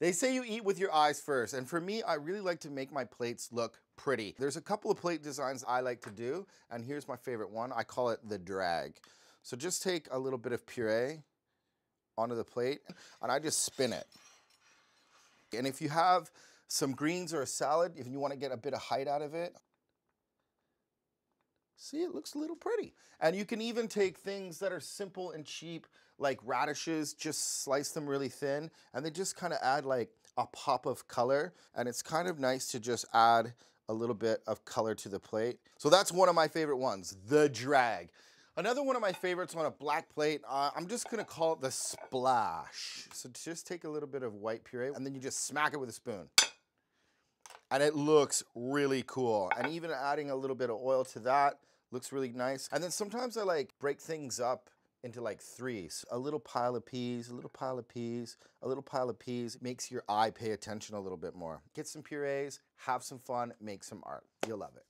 They say you eat with your eyes first, and for me, I really like to make my plates look pretty. There's a couple of plate designs I like to do, and here's my favorite one. I call it the drag. So just take a little bit of puree onto the plate, and I just spin it. And if you have some greens or a salad, if you want to get a bit of height out of it, see, it looks a little pretty. And you can even take things that are simple and cheap, like radishes, just slice them really thin, and they just kind of add like a pop of color. And it's kind of nice to just add a little bit of color to the plate. So that's one of my favorite ones, the drag. Another one of my favorites on a black plate, I'm just gonna call it the splash. So just take a little bit of white puree and then you just smack it with a spoon. And it looks really cool. And even adding a little bit of oil to that looks really nice. And then sometimes I like break things up into like threes. A little pile of peas, a little pile of peas, a little pile of peas. It makes your eye pay attention a little bit more. Get some purees, have some fun, make some art. You'll love it.